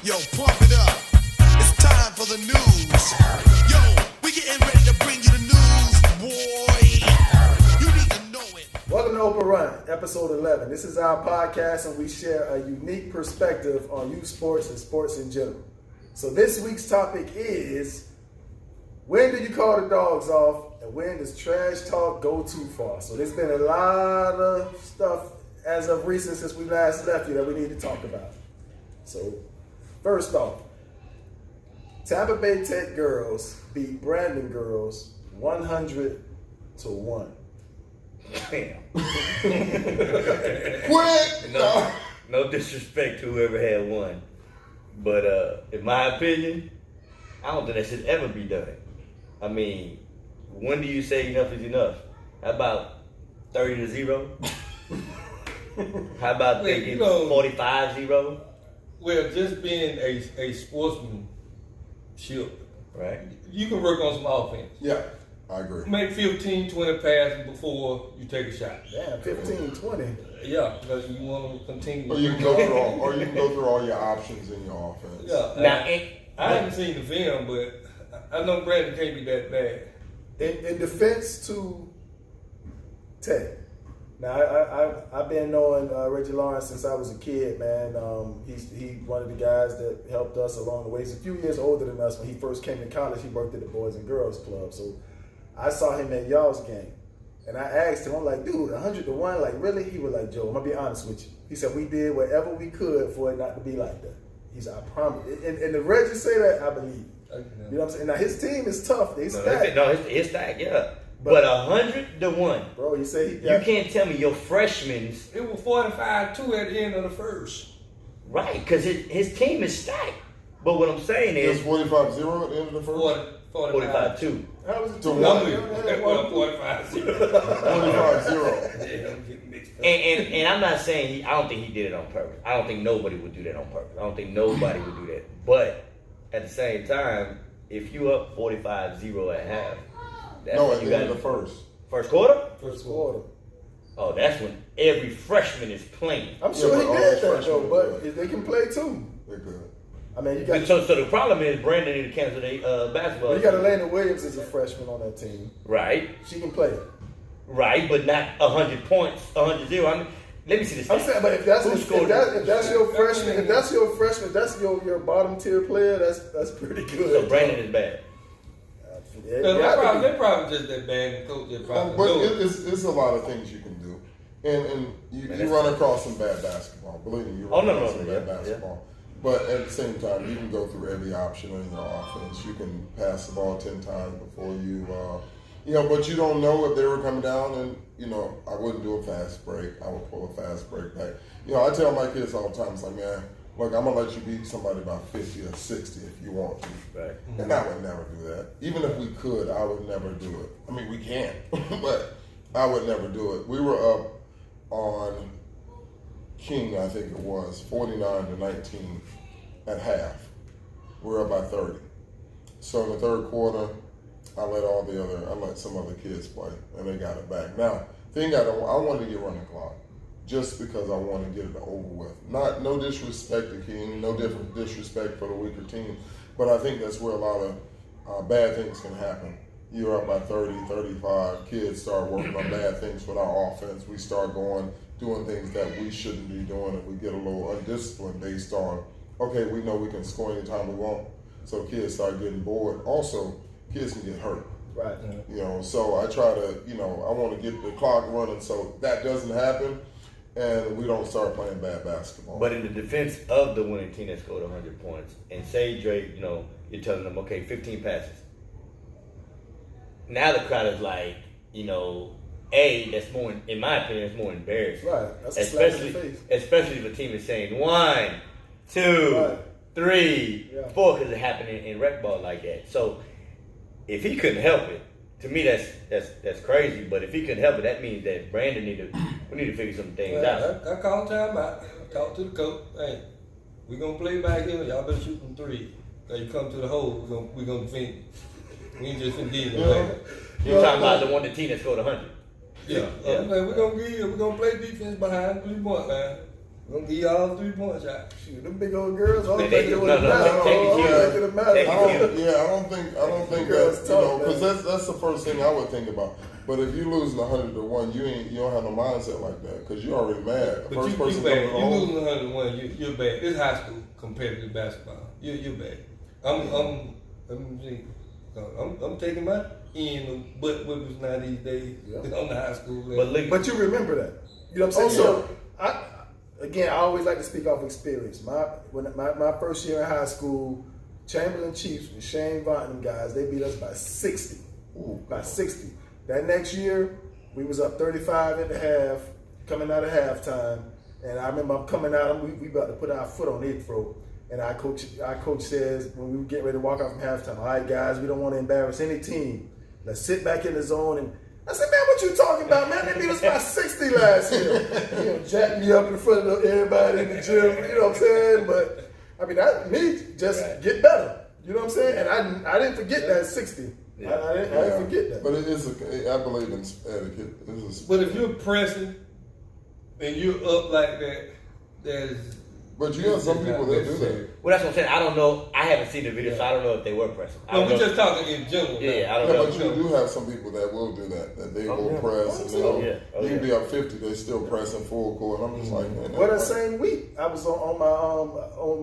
Yo, pump it up. It's time for the news. Yo, we getting ready to bring you the news, boy. You need to know it. Welcome to Open Run, episode 11. This is our podcast, and we share a unique perspective on youth sports and sports in general. So this week's topic is, when do you call the dogs off, and when does trash talk go too far? So there's been a lot of stuff as of recent since we last left you that we need to talk about. So first off, Tampa Bay Tech girls beat Brandon girls 100-1. Damn. Quit! No disrespect to whoever had won. But in my opinion, I don't think that should ever be done. I mean, when do you say enough is enough? How about 30-0? How about thinking 45-0? Well, just being a sportsmanship, Right. you can work on some offense. Yeah, I agree. Make 15, 20 passes before you take a shot. Damn, 15-20. Yeah, because you want to continue. Or you can go through all your options in your offense. Yeah. Now, I haven't seen the film, but I know Brandon can't be that bad. In defense to Tech, now I've been knowing Reggie Lawrence since I was a kid, man. He's one of the guys that helped us along the way. He's a few years older than us. When he first came to college, he worked at the Boys and Girls Club. So I saw him at y'all's game, and I asked him, I'm like, dude, 100-1, like really? He was like, Joe, I'm gonna be honest with you. He said we did whatever we could for it not to be like that. He said, I promise. And the Reggie say that, I believe. You know what I'm saying? Now his team is tough. He's stacked. It's stacked, yeah. But 100-1. Bro, he said he got... You can't tell me your freshmen. It was 45-2 at the end of the first. Right, because his team is stacked. But what I'm saying It's is 45-0 at the end of the first? 45-2. How was it To two? one. Well, 45-0. 45-0. And I'm not saying I don't think he did it on purpose. I don't think nobody would do that on purpose. I don't think nobody would do that. But at the same time, if you up 45-0 at half, that's No, when at you the end got of the first. first quarter. First quarter. Oh, that's when every freshman is playing. I'm sure Yeah, he but all did the that though, freshmen but did. they can play too. They're good. I mean, you got So the problem is Brandon need to cancel the basketball. you got Elena Williams as a freshman on that team. Right, She can play. right, but not 100 points, 100-0. I mean, let me see this. I'm saying, but if that's Who scored if that's your freshman, that's your bottom tier player. That's pretty good. So Brandon is bad. Yeah, They're probably just that bad and coach. They're probably But know it. it's a lot of things you can do. And you run across some bad basketball. Believe me, you Oh, run no, across no, some yeah, bad basketball. But at the same time, you can go through every option in your offense. You can pass the ball 10 times before but you don't know if they were coming down, and, I wouldn't do a fast break. I would pull a fast break back. I tell my kids all the time, it's like, man, look, I'm going to let you beat somebody by 50 or 60 if you want to. Right. And I would never do that. Even if we could, I would never do it. I mean, we can, but I would never do it. We were up on King, I think it was, 49-19 at half. We were up by 30. So in the third quarter, I let some other kids play, and they got it back. Now, I wanted to get running clock just because I wanted to get it over with. No disrespect to King, no different disrespect for the weaker team, but I think that's where a lot of bad things can happen. You're up by 30, 35, kids start working on bad things with our offense. We start doing things that we shouldn't be doing, and we get a little undisciplined based on, okay, we know we can score anytime we want, so kids start getting bored. Also, kids can get hurt. Right. So I try to, I want to get the clock running so that doesn't happen and we don't start playing bad basketball. But in the defense of the winning team that scored 100 points, and say, Dre, you're telling them, okay, 15 passes. Now the crowd is like, that's more, in my opinion, it's more embarrassing. Right. That's a slap in the face. Especially if a team is saying 1, 2, 3, 4, because it happened in rec ball like that. So if he couldn't help it, to me that's crazy. But if he couldn't help it, that means that Brandon we need to figure some things out. I called time out. I talked to the coach. Hey, we're gonna play back here. Y'all better shoot from 3. Now you come to the hole, we're gonna defend. We ain't just defend. You're talking about the team that scored 100. Yeah. We're gonna play defense behind 3-point line. We're gonna give you all 3-point shots. Shoot, them big old girls, all They- think they- it would no, no, matter. take it All here. think it matter. Take it here. I don't think Girls that, tough, because man. that's the first thing I would think about. But if you losing 100-1, you don't have no mindset like that because you already mad. The But first you person bad. coming You home. losing 101, you're bad. It's high school competitive basketball. You're bad. I'm taking my end of butt whippers now these days Yeah. on the high school level. But look, But you remember that. You know what I'm saying? So, I always like to speak off experience. My first year in high school, Chamberlain Chiefs with Shane Vaughn and them guys, they beat us by 60. By 60. That next year, we was up 35 at the half, coming out of halftime. And I remember I'm coming out, we about to put our foot on their throat. And our coach says, when we get ready to walk out from halftime, all right, guys, we don't want to embarrass any team. Let's sit back in the zone. And I said, man, what you talking about, man? They beat us by 60 last year. You know, jack me up in front of everybody in the gym. You know what I'm saying? But, I mean, just get better. You know what I'm saying? And I didn't forget that 60. Yeah. I didn't forget that. But it is I believe in etiquette. But if you're pressing and you're up like that, that is. But you have some people that do that. well, that's what I'm saying. I don't know. I haven't seen the video, so I don't know if they were pressing. I No, don't we're know. just talking in general. Yeah, I don't Yeah, know. but you do have some people that will do that. That they will yeah. press and Oh, yeah. Oh, you can yeah. be up 50, they still pressing full court. I'm just like, man. Well, that that's same week, I was on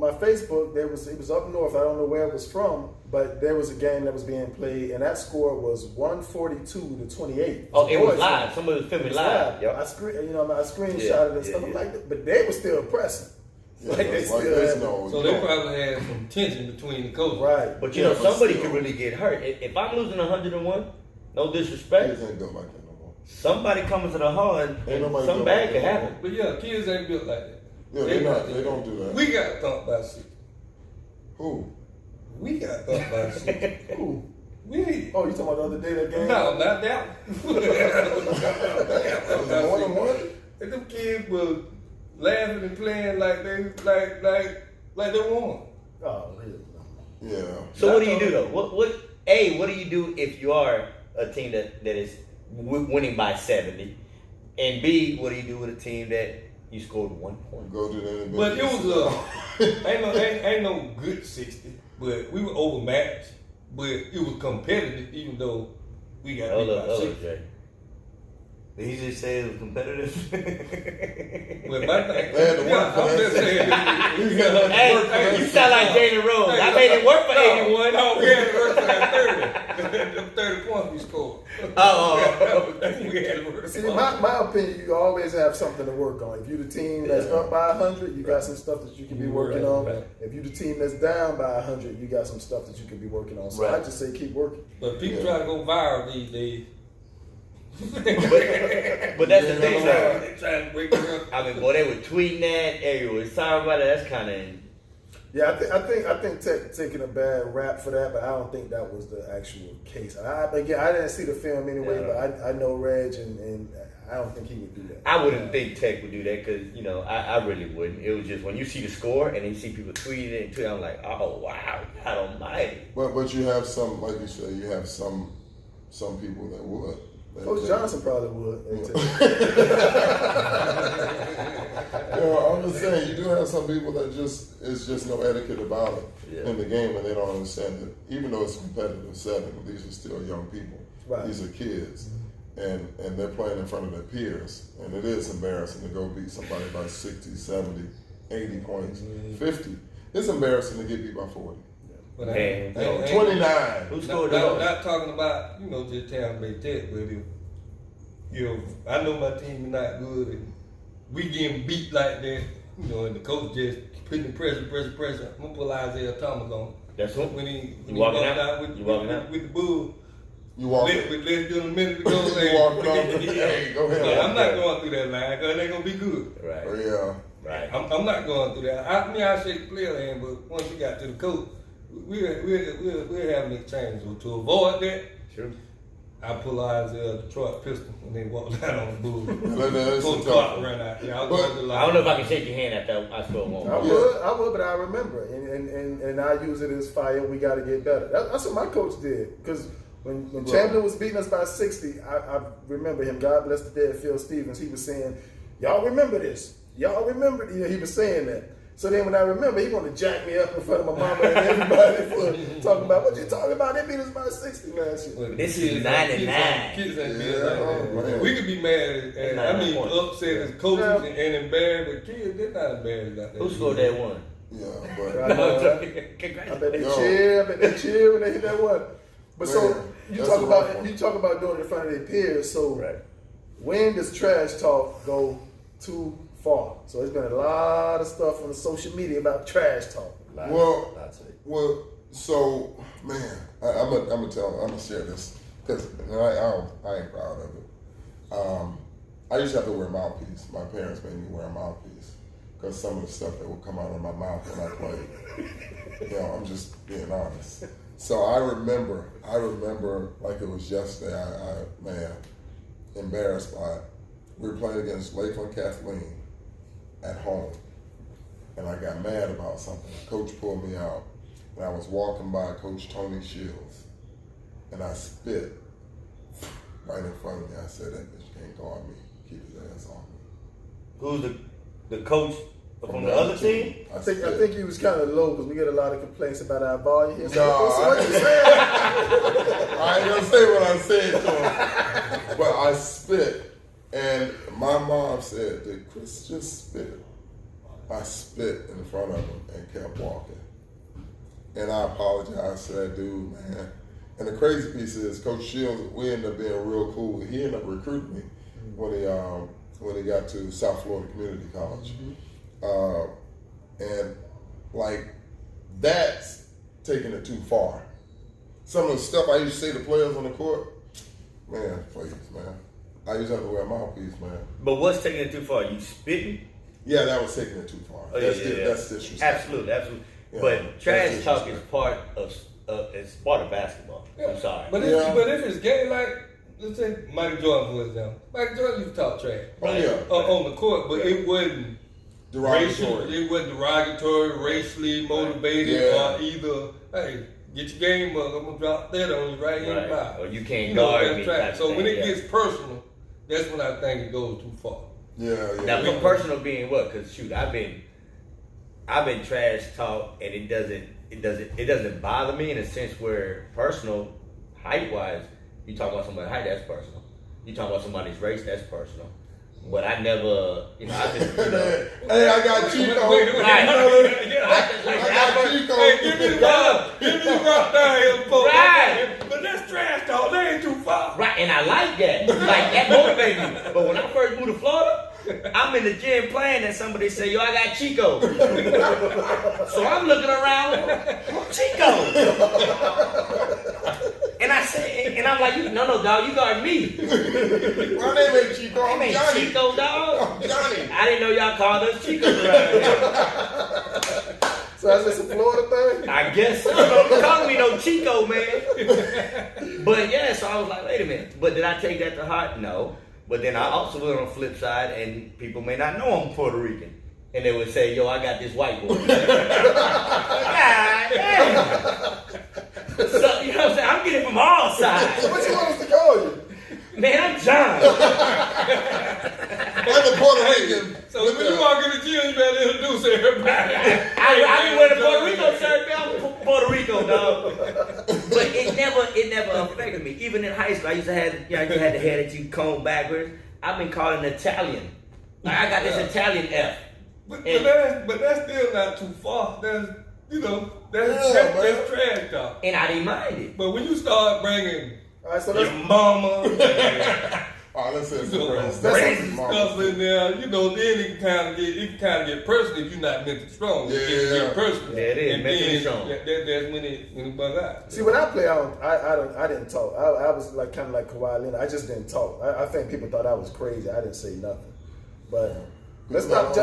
my Facebook. It was up north. I don't know where it was from, but there was a game that was being played, and that score was 142 to 28. Oh, it was Boys, live. Somebody was filming It was live. Yep. I screenshotted Yeah, it and stuff yeah. like that, but they were still pressing. Yeah, Like they it's like still there's had- no. So they probably had some tension between the coaches. Right. But you Yeah, know, but somebody still. could really get hurt. If I'm losing 101, no Kids disrespect, ain't built like that no more. somebody coming to the horn Ain't nobody and something built bad like could that. happen. But yeah, kids ain't built like that. Yeah, they don't do that. We got thumped by 60. Who? We got thumped by 60. Ooh. We. Oh, you talking about the other day that game? No, not that one. Was it more than one? And them kids were laughing and playing like they won. Oh, really? Yeah. So what do you do though? What do you do if you are a team that is winning by 70? And B, what do you do with a team that you scored 1 point? Go to the NBA. But it was ain't no good 60. But we were overmatched. But it was competitive, even though we got beat by 60. Jay. Did he just say it was competitive? Well, my thing, They had to work for I'm that just saying. We got to Hey, work for you sound like Jalen Rose. I made it work for 81. No, we had to work for that 30. Them 30 points we scored. Oh. We had to work See, for my opinion, you always have something to work on. If you're the team that's up by 100, you got some stuff that you can be working on. Right. If you're the team that's down by 100, you got some stuff that you can be working on. So Right. I just say keep working. But people try to go viral these days. But that's the thing, though. They trying to break the record. I mean, boy, they were tweeting that. Everyone was talking about it. That's kind of. Yeah, I think Tech taking a bad rap for that, but I don't think that was the actual case. Again, I didn't see the film anyway, Yeah. but I know Reg, and I don't think he would do that. I wouldn't think Tech would do that because, you know, I really wouldn't. It was just when you see the score and then you see people tweeting it and tweeting, I'm like, oh, wow, God almighty. But you have some, like you said, you have some people that would. Coach Johnson probably would. I'm just saying, you do have some people that it's just no etiquette about it in the game, and they don't understand that. Even though it's a competitive setting, these are still young people. Right. These are kids, and they're playing in front of their peers, and it is embarrassing to go beat somebody by 60, 70, 80 points, 50. It's embarrassing to get beat by 40. But Man. 29. Who scored not, those? not talking about, just Tampa Bay Tech, but I know my team is not good, and we getting beat like that, and the coach just putting the pressure. I'm gonna pull Isaiah Thomas on. That's what? When he walking walked out? with, You walking out? with the bull. You walk. Less than a minute to go. You walking off. Hey, go ahead. Yeah, I'm not going through that line because it ain't gonna be good. Right. Oh, yeah. Right. I'm not going through that. I shake the player hand, but once we got to the coach, we're having an exchange. So to avoid that, Sure. I pull Isaiah Detroit pistol and they walk down on the bull. That's Full a tough clock one. run out. Yeah, But I don't know if I can shake your hand after I scored one. I would, but I remember, and I use it as fire. We got to get better. That's what my coach did. Because when Chamberlain was beating us by 60, I remember him. God bless the dead, Phil Stevens. He was saying, "Y'all remember this. y'all remember? Yeah, he was saying that. So then when I remember, he wanted to jack me up in front of my mama and everybody for talking about, what you talking about? They beat us by 60 last year. Well, This kids is ain't- 99. Kids ain't Yeah, being like oh, that. man. We could be mad at, That's I mean, 99 points. upset as coaches Yeah. and embarrassed, but kids, they're not embarrassed like that. Who scored that one? Yeah, I but know, right? I Congratulations. bet they Yo. cheer. I bet they cheer when they hit that one. But so Man, you that's talk a rough about one. you talk about doing it in front of their peers. So Right. when does trash talk go too far? So there's been a lot of stuff on the social media about trash talk. well, Lots of it. well. So man, I'm gonna share this because I ain't proud of it. I used to have to wear a mouthpiece. My parents made me wear a mouthpiece because some of the stuff that would come out of my mouth when I played. You know, I'm just being honest. So I remember like it was yesterday. I man, embarrassed by it. We were playing against Lakeland Kathleen at home, and I got mad about something. Coach pulled me out, and I was walking by Coach Tony Shields, and I spit right in front of me. I said, "That bitch can't guard me. Keep his ass on me." Who's the coach from the other team? I think he was kind of low because we get a lot of complaints about our volume here. So No, what you saying? I ain't gonna say what I said to him, but I spit, and my mom said, "Did Chris just spit?" I spit in front of him and kept walking, and I apologized to that dude, man. And the crazy piece is, Coach Shields, we ended up being real cool. He ended up recruiting me when he got to South Florida Community College, and like that's taking it too far. Some of the stuff I used to say to players on the court, man, please, man. I used to have to wear a mouthpiece, man. But what's taking it too far? You spitting? Yeah, that was taking it too far. Oh, That's yeah. that's disrespectful. Absolutely. Yeah, But trash that's talk is disrespectful. part of basketball. I'm sorry. But if it's game like, let's say Michael Jordan, for example. Michael Jordan used to talk trash Oh yeah, on the court, but it wasn't racial. derogatory. It wasn't derogatory, racially motivated, Yeah. or either, hey, get your game up, I'm gonna drop that on you right in the Right. mouth. Or you can't You know, guard that's me trash. type So when thing, it yeah. gets personal, that's when I think it goes too far. Yeah, yeah. Now, be personal being what? Because shoot, I've been trash talk, and it doesn't bother me in a sense where personal, height wise, you talk about somebody's height, that's personal. You talk about somebody's race, that's personal. But I never, I just, Hey, I got Chico. Right. I got Chico. Hey, give me the rock. Give me the rock down here, folks. Right. But that's trash talk. They ain't too far. right, and I like that. Like that motivates me. But when I first moved to Florida, I'm in the gym playing, and somebody say, "Yo, I got Chico." So I'm looking around, who's Chico? And I say, and I'm like, no, dog, you guard me. My name ain't Chico. My I'm name ain't Johnny. Chico, dog. I'm Johnny. I didn't know y'all called us Chicos around here. So that's just a Florida thing? I guess so. Don't call me no Chico, man. But yeah, so I was like, wait a minute. But did I take that to heart? No. But then I also went on the flip side, and people may not know I'm Puerto Rican. And they would say, yo, I got this white boy. God damn. So, you know what I'm saying? I'm getting from all sides. So what you want us to call you? Man, I'm John. I'm a Puerto Rican. So when you walk in the gym, you better introduce everybody. I be wearing a Puerto Rico shirt, man. I'm Puerto Rico, dog. But it never affected me. Even in high school, I used to have, you had the hair that you comb backwards. I've been called an Italian. Like, I got this Italian F. But that's still not too far. That's trash talk. And I didn't mind it. But when you start bringing All right, so your let's, mama, Oh, let's say some racist crazy stuff in there, then it can kind of get personal if you're not mentally strong. It can Yeah. get personal. Yeah, it is, And mentally then strong. That's when it bug out. see, when I play, I didn't talk. I was like kind of like Kawhi Leonard. I just didn't talk. I think people thought I was crazy. I didn't say nothing. But let's stop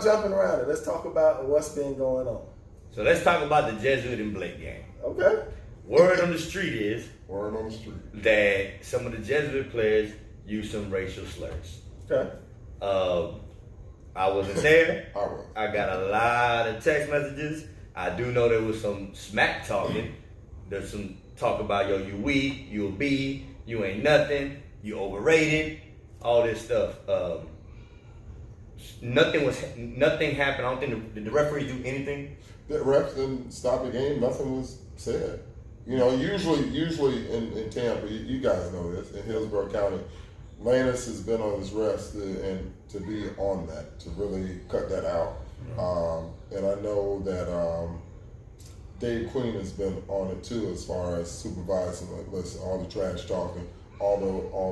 jumping around it. Let's talk about what's been going on. So let's talk about the Jesuit and Blake game. Okay. Word on the street is Word on the street. that some of the Jesuit players use some racial slurs. Okay. I wasn't there. All right. I got a lot of text messages. I do know there was some smack talking. There's some talk about, yo, you weak, you a B, you ain't nothing, you overrated, all this stuff. nothing happened. I don't think did the referees do anything. The refs didn't stop the game. Nothing was said. You know, usually in Tampa, you guys know this, in Hillsborough County, Lannis has been on his rest and to be on that, to really cut that out. And I know that Dave Queen has been on it too, as far as supervising, like, listen, all the trash talking, all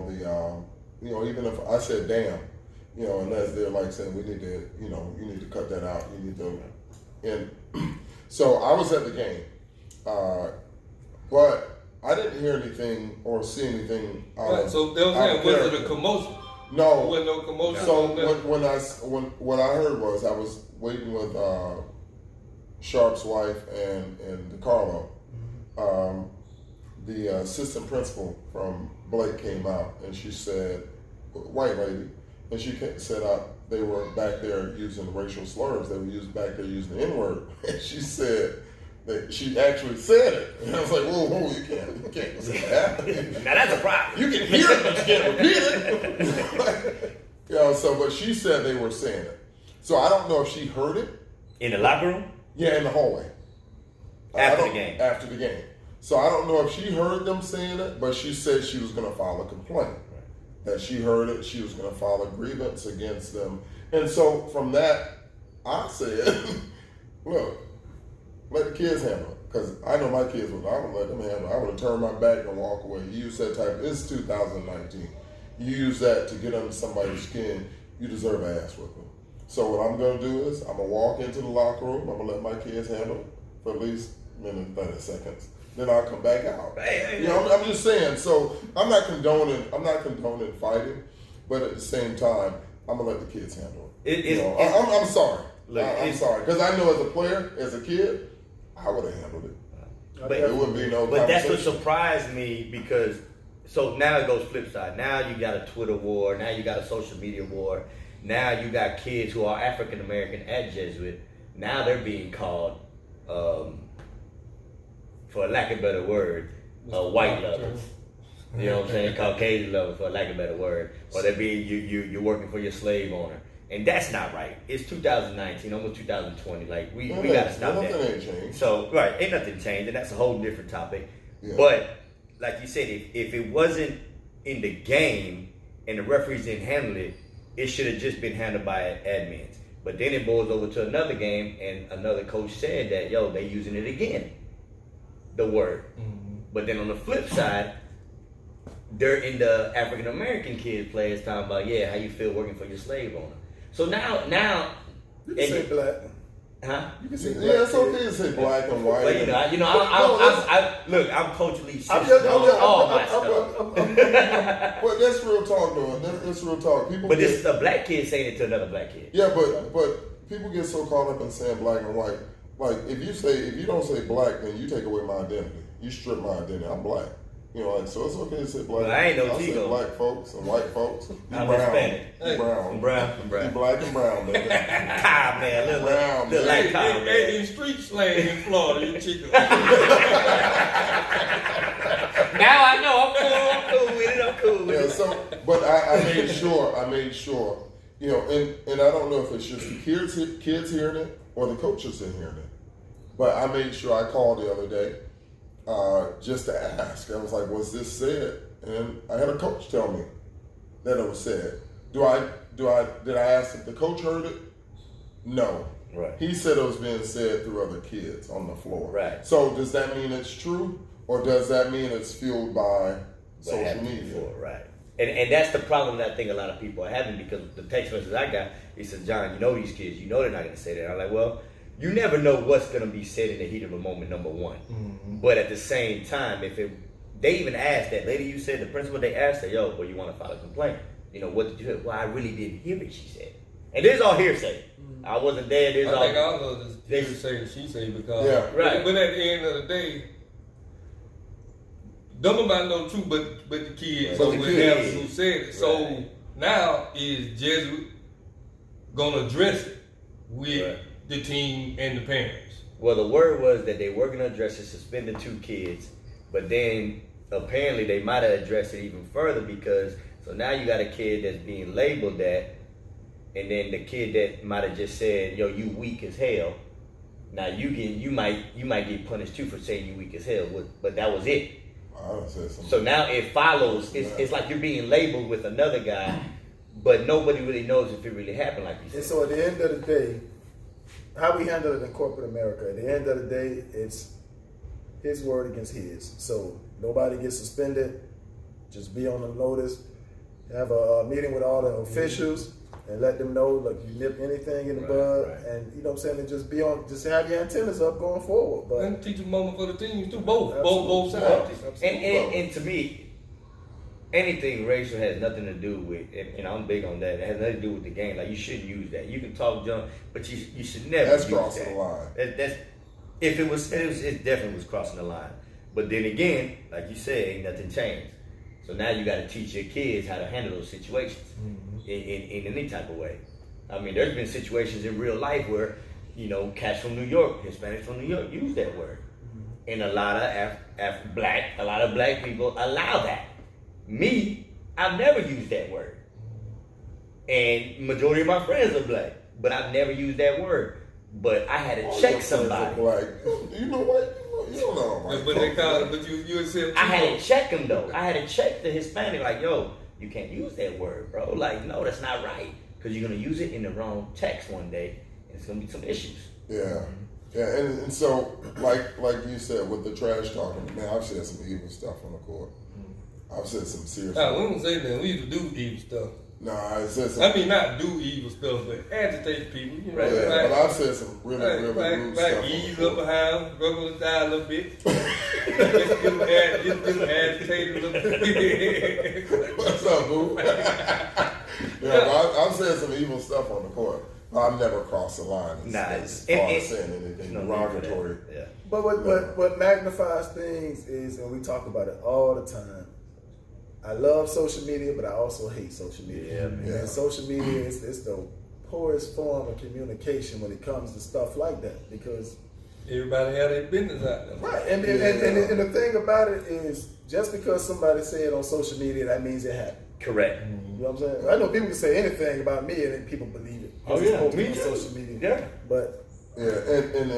the you know, even if I said damn, you know, unless they're like saying we need to, you know, you need to cut that out, you need to, and so I was at the game, but I didn't hear anything or see anything. Right, so they was it a commotion? No, There wasn't no commotion. So what I heard was I was waiting with Sharp's wife and DeCarlo. The assistant principal from Blake came out and she said, white lady, and she said they were back there using racial slurs. They were back there using the N-word, and she said that she actually said it. And I was like, whoa, you can't say that. Now that's a problem. You can hear it, but you can't repeat it. You know, so, but she said they were saying it. So I don't know if she heard it. In the locker room? Yeah, in the hallway. After the game. After the game. So I don't know if she heard them saying it, but she said she was going to file a complaint. That she heard it, she was going to file a grievance against them. And so from that, I said, look, let the kids handle it. Because I know my kids would, I would let them handle it. I would have turned my back and walk away. You use that type, it's 2019. You use that to get under somebody's skin, you deserve an ass whipping. So what I'm going to do is, I'm going to walk into the locker room, I'm going to let my kids handle it for at least a minute, 30 seconds. Then I'll come back out. Hey. You know, I'm just saying. So I'm not condoning fighting, but at the same time, I'm gonna let the kids handle it. I'm sorry. Look, I'm sorry because I know as a player, as a kid, I would have handled it. But there wouldn't be no. But that's what surprised me because so now it goes flip side. Now you got a Twitter war. Now you got a social media war. Now you got kids who are African American at Jesuit. Now they're being called. For lack of a better word, white lovers. You know what I'm saying? Caucasian lovers, for lack of a better word. Or they're being you're working for your slave owner. And that's not right. It's 2019, almost 2020. Like we gotta stop that. Nothing ain't changed. So ain't nothing changed, and that's a whole different topic. Yeah. But like you said, if it wasn't in the game and the referees didn't handle it, it should have just been handled by admins. But then it boils over to another game, and another coach said that they using it again. The word. But then on the flip side, they're in the African American kids players talking about, how you feel working for your slave owner. So now you can say black. Huh? You can say black. Yeah, it's okay to say black and white. But look, I'm culturally sensitive I'm all my stuff. But that's real talk, though. That's real talk. People. But this is a black kid saying it to another black kid. Yeah, but people get so caught up in saying black and white. Like if you don't say black, then you take away my identity. You strip my identity. I'm black. You know, like so it's okay to say black. Well, I ain't no I'll say Chico. black folks and white folks. You I'm brown. Hispanic. You brown. I'm brown. You black and brown, baby. Kyle, man. Brown, Look like Kyle, man. In street slang in Florida, you Chico. Now I know. I'm cool with it. Yeah, so, but I made sure, you know, and I don't know if it's just the kids hearing it or the coaches are hearing it. But I made sure I called the other day just to ask. I was like, was this said? And I had a coach tell me that it was said. Did I ask if the coach heard it? No. Right. He said it was being said through other kids on the floor. Right. So does that mean it's true? Or does that mean it's fueled by social media? Before, right. And that's the problem that I think a lot of people are having because the text message I got, he said, John, you know these kids, you know they're not going to say that. I'm like, well, you never know what's going to be said in the heat of a moment, number one. Mm-hmm. But at the same time, they even asked that lady, you said, the principal, they asked her, well, you want to file a complaint? You know, what did you hear? Well, I really didn't hear it, she said. And this is all hearsay. Mm-hmm. I wasn't there. I think all of this hearsay and she say because, right. But at the end of the day, don't nobody know the truth but the kids who said it. Right. So now is Jesuit gonna address it with the team and the parents? Well, the word was that they were going to address it, suspend the 2 kids, but then apparently they might have addressed it even further because so now you got a kid that's being labeled that and then the kid that might have just said, "Yo, you weak as hell." Now you might get punished too for saying you weak as hell, but that was it. I done said something. So now it follows. It's like you're being labeled with another guy, but nobody really knows if it really happened, like you said. And so at the end of the day, how we handle it in corporate America, at the end of the day, it's his word against his. So nobody gets suspended. Just be on the notice. Have a meeting with all the officials and let them know, like, you nip anything in the bud, and you know what I'm saying, and just have your antennas up going forward. But And teach a moment for the teams too, both sides. Absolutely. And to me, anything racial has nothing to do with, and I'm big on that. It has nothing to do with the game. Like, you shouldn't use that. You can talk junk, but you should never. That's use crossing that. the line. That's if it definitely was crossing the line. But then again, like you said, ain't nothing changed. So now you got to teach your kids how to handle those situations in any type of way. I mean, there's been situations in real life where, you know, cats from New York, Hispanics from New York use that word, and a lot of black people allow that. Me, I've never used that word, and majority of my friends are black, but I've never used that word. But I had to check somebody. Like, you know what? You don't know. Right? But they call it, but you accept. I had to check him though. I had to check the Hispanic, like, yo, you can't use that word, bro. Like, no, that's not right. Because you're going to use it in the wrong text one day, and it's going to be some issues. Yeah. Yeah, and so, like you said, with the trash talking, man, I've said some evil stuff on the court. I've said some serious Nah, we don't say that. We used to do evil stuff. Nah, I said some... I mean, not do evil stuff, but agitate people. You know, yeah, but I've said some really rude stuff. Ease up behind, rub on the thigh a little bit. Just agitate a little bit. What's up, boo? I've said some evil stuff on the court. I've never crossed the line as far as saying anything derogatory. Yeah. But what magnifies things is, and we talk about it all the time, I love social media, but I also hate social media. Yeah, man. And social media is the poorest form of communication when it comes to stuff like that, because everybody had their business out there. right. And the thing about it is, just because somebody say it on social media, that means it happened. Correct. You know what I'm saying? I know people can say anything about me and then people believe it. Oh, It's yeah, posted me on too. social media. Yeah. But Yeah, and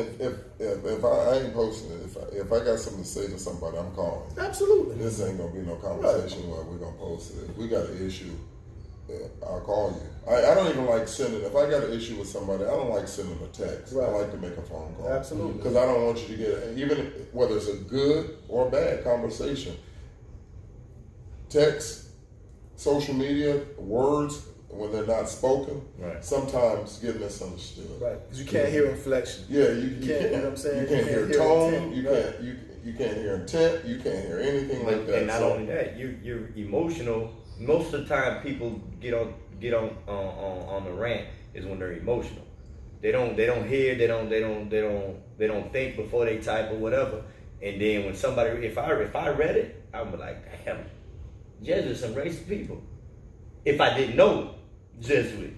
if I ain't posting it, if I got something to say to somebody, I'm calling. absolutely. This ain't gonna be no conversation where we're gonna post it. If we got an issue, I'll call you. I don't even like sending. If I got an issue with somebody, I don't like sending a text. Right. I like to make a phone call. Absolutely. Because I don't want you to get, even whether it's a good or bad conversation, text, social media, words, when they're not spoken, Right. sometimes get misunderstood. Right. Because you can't hear inflection. Yeah, can't, you can't. you know what I'm saying? You can't hear hear tone. intent. You Right. can't. You can't hear intent. You can't hear anything like that. And not So- only that, you're emotional. Most of the time, people get on the rant is when they're emotional. They don't hear. They don't think before they type or whatever. And then when somebody, if I read it, I would be like, damn, Jesuits some racist people. If I didn't know Jesuit.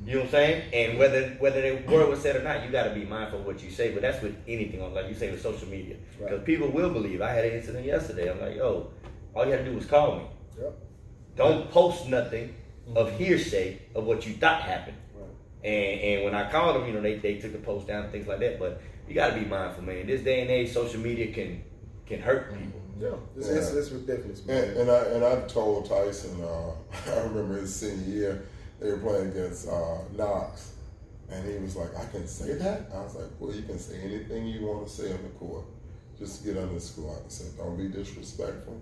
You know what I'm saying? And whether the word was said or not, you got to be mindful of what you say. But that's with anything on, like you say, with social media, because Right. people will believe. I had an incident yesterday. I'm like, yo, all you had to do was call me. Yep. Don't post nothing of hearsay of what you thought happened. Right. And when I called them, you know, they took the post down and things like that. But you got to be mindful, man. This day and age, social media can hurt people. Yeah. It's ridiculous, man. And I told Tyson. I remember his senior year, they were playing against Knox, and he was like, "I can say that." I was like, "Well, you can say anything you want to say on the court. Just get under the school." I said, "Don't be disrespectful.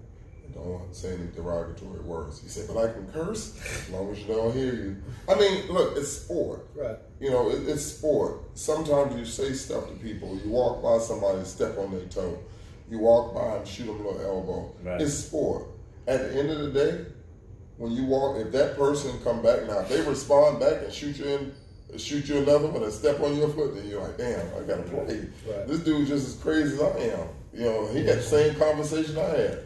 Don't say any derogatory words." He said, "But I can curse as long as you don't hear you." I mean, look, it's sport. Right. You know, it's sport. Sometimes you say stuff to people. You walk by somebody, step on their toe. You walk by and shoot them a little elbow. Right. It's sport. At the end of the day, when you walk, if that person come back now, if they respond back and shoot you another one and step on your foot, then you're like, damn, I gotta play. Right. This dude's just as crazy as I am. You know, he had the same conversation I had.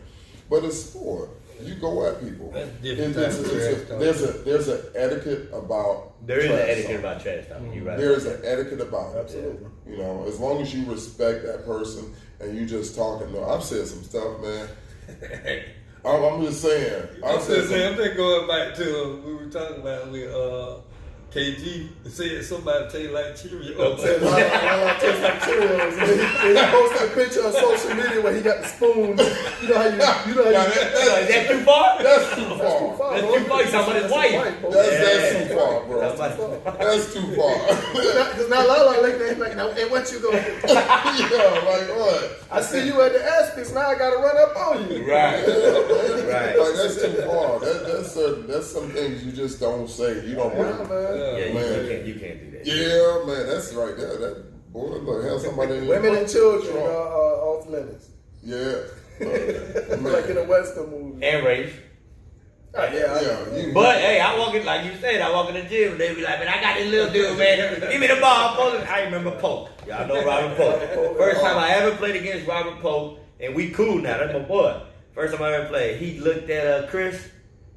But it's sport. You go at people. That's different type of trash talk. There's an etiquette about There is an trash etiquette talking. about trash talking. You're right. There's an etiquette about it. Absolutely. You know, as long as you respect that person and you just talking. No, I've said some stuff, man. I'm just saying. I'm just going back to we were talking about with KG said somebody taste like Cheerios. Said, "Lala tastes like Cheerios." And he posted a picture on social media where he got the spoon. You know how you. Is that too far? That's too That's far. too far. That's bro. too far. He's talking about his wife. bro. That's too far, bro. That's too far. Because now Lala looked at him like, "Now, hey, what you gonna do? Yeah, like what? I see you at the Aspix. Now I gotta run up on you." Right. Right. Like that's too far. That's some things you just don't say. You don't Yeah, bring. man. Yeah, Man. you can't do that. Yeah, man, that's right there. That boy, look, hell, somebody in Women and children Trump. are off limits. Yeah. Like in a Western movie. And race. Yeah. But hey, I walk in, like you said, I walk in the gym, they be like, man, I got this little dude, man. Give me the ball, Polk. I remember Polk. Y'all know Robert Polk. First time I ever played against Robert Polk, and we cool now, that's my boy. First time I ever played, he looked at Chris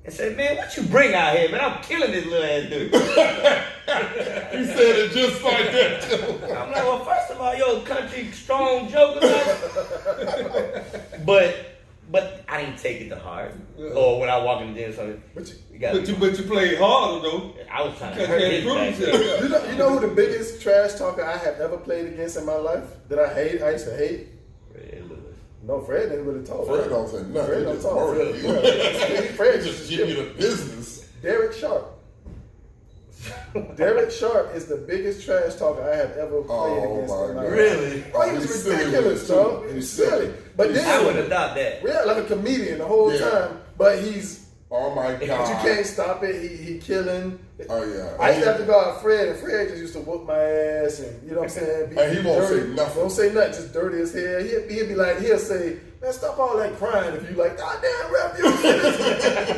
and said, man, what you bring out here, man? I'm killing this little ass dude. He said it just like that too. I'm like, well, first of all, you're a country strong joker, man. But I didn't take it to heart. Or when I walk in the gym, something. But But you played harder though. I was trying to You hurt can't his prove back. yourself. you know who the biggest trash talker I have ever played against in my life that I used to hate? Fred Lewis. No, Fred didn't really talk. Fred don't say nothing. Fred He don't just talk. murder Fred, you. Fred Just just give you the business. Derek Sharp. Derek Sharp is the biggest trash talker I have ever played against in my life. Really? Oh, he was He's silly ridiculous, with it, dog. too. He was He's silly. silly. But He's I then, would have thought that. yeah, like a comedian the whole Yeah. time. But he's, Oh my but God. you can't stop it. He killing. Oh yeah. I used to have to go out with Fred, and Fred just used to whoop my ass, and you know what I'm saying? Be And he won't dirty. say nothing. Won't say nothing, just dirty as hell. He'd be like, he'll say, man, stop all that crying. If you like, God damn, rap, you.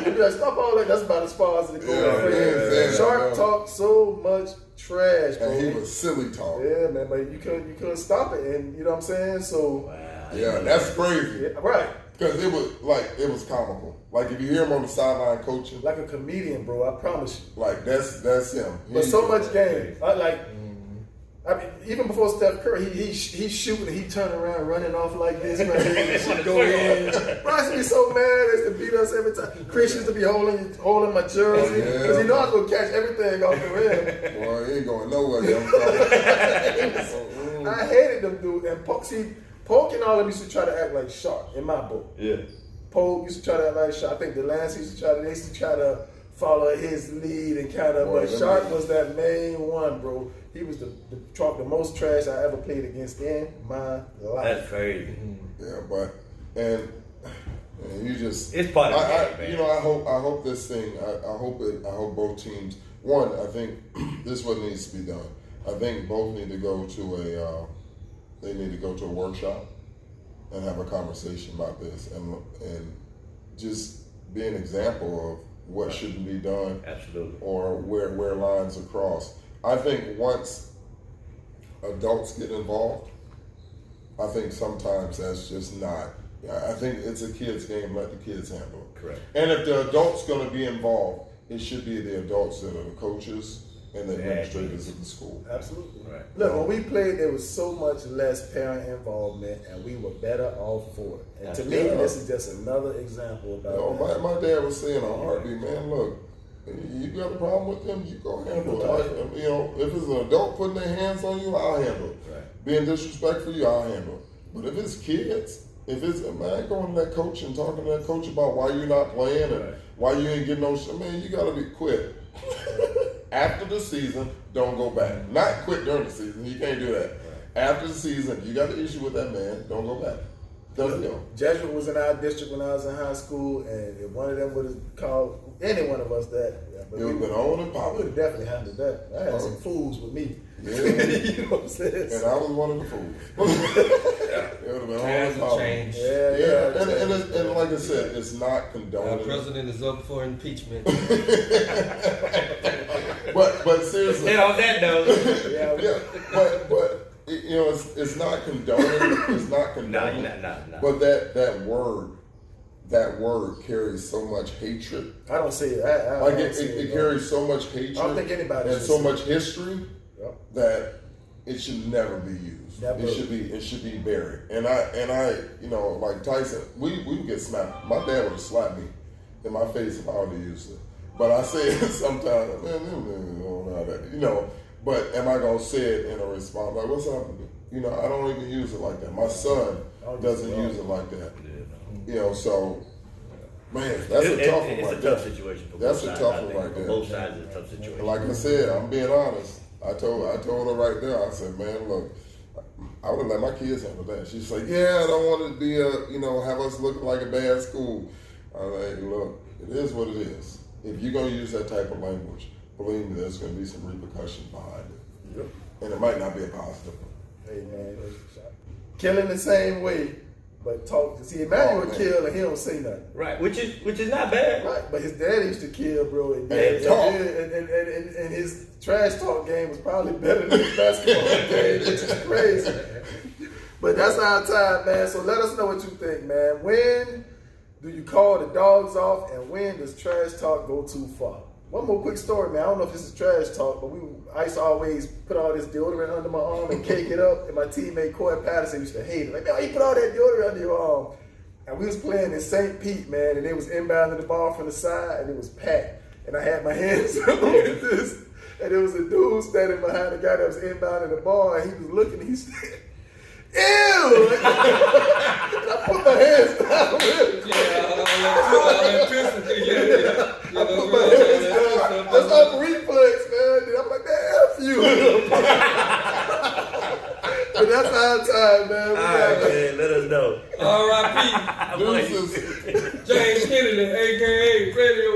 He'd be like, stop all that. That's about as far as it goes. Yeah, Fred. yeah, Sharp yeah. talked so much trash, bro. And he was silly talk. Yeah, man, but you couldn't stop it, and you know what I'm saying? So, Wow. Yeah, that's crazy. yeah, right. Because it was comical. Like if you hear him on the sideline coaching, Like a comedian, bro, I promise you. like that's him. But so much game. I mean, even before Steph Curry, he's shooting and he turn around running off like this, right? And shit go in. Bro, I used to be so mad. They used to beat us every time. Chris used to be holding my jersey Yeah. because he know I was gonna catch everything off the rim. Boy, he ain't going nowhere, young I hated them dude. And Polk and all of them used to try to act like Sharp in my book. Yeah. Polk used to try to act like Sharp. I think Delancey used to try to follow his lead and kind of, Boy, but them Sharp niggas. was that main one, bro. He was the most trash I ever played against in my life. That's crazy. Yeah, but and you just It's part of the game, man. you know, I hope this thing. I hope both teams. One, I think this is what needs to be done. I think both need to go to a workshop and have a conversation about this and just be an example of what shouldn't be done Absolutely. or where lines are crossed. I think once adults get involved, I think sometimes that's just not. I think it's a kid's game. Let the kids handle it. Correct. And if the adults going to be involved, it should be the adults that are the coaches and the administrators of the school. Absolutely. Right. Look, when we played, there was so much less parent involvement, and we were better off for it. And to me, Yeah. this is just another example about You know, that. my dad was saying a heartbeat, man, look, you got a problem with them, you go handle it. You know, if it's an adult putting their hands on you, I'll handle it. Right. Being disrespectful, I'll handle it. But if it's kids, if it's a man going to that coach and talking to that coach about why you're not playing and why you ain't getting no shit, man, you got to be quit. After the season, don't go back. Not quit during the season, you can't do that. After the season, you got an issue with that man, don't go back. Doesn't go. Jesuit was in our district when I was in high school, and if one of them would have called any one of us that, It would have been on and I would popping. have definitely handled that. I had some fools with me. Yeah. You know what I'm saying? And I was one of the fools. It would have been on Times and have popping. changed. Yeah. And like I said, it's not Our condoning. president is up for impeachment. But seriously, And on that note, Yeah. yeah, but you know, it's not condoning. It's not condoning. nah. But that word carries so much hatred. I don't see it. I Like don't see it carries so much hatred. I don't think anybody and should so see much history Yep. that it should never be used. Never. It should be buried. And I you know, like Tyson, we would get smacked. My dad would have slapped me in my face if I would have used it. But I say it sometimes, man, them don't know how that, you know. But am I gonna say it in a response like, "What's up?" You know, I don't even use it like that. My son doesn't use it like that. You know, so man, that's a tough one. It's right a there. tough situation for That's both a sides. tough I one think. right For there. both sides, it's a tough situation. Like I said, I'm being honest. I told her right there. I said, "Man, look, I would let my kids handle that." She's like, "Yeah, I don't want to be have us look like a bad school." I'm like, "Look, it is what it is. If you're gonna use that type of language, believe me, there's gonna be some repercussions behind it, and it might not be a positive one." Hey man, killing the same way, but talk. See, Emmanuel killed and he don't say nothing. Right, which is not bad. Right, but his dad used to kill, bro, and talk. and his trash talk game was probably better than his basketball game, which is crazy. But that's our time, man. So let us know what you think, man. When do you call the dogs off, and when does trash talk go too far? One more quick story, man. I don't know if this is trash talk, but I used to always put all this deodorant under my arm and cake it up. And my teammate Corey Patterson used to hate it. Like, man, why you put all that deodorant under your arm? And we was playing in St. Pete, man, and they was inbounding the ball from the side, and it was packed. And I had my hands over this, and there was a dude standing behind the guy that was inbounding the ball, and he was looking, and he said, "Ew!" And I put my hands down with it. I put my hands down. That's off reflex, man. And I'm like, "Man, F you." But that's our time, man. All right, man. Let us know. R.I.P. Deuces. James Kennedy, a.k.a. Radio.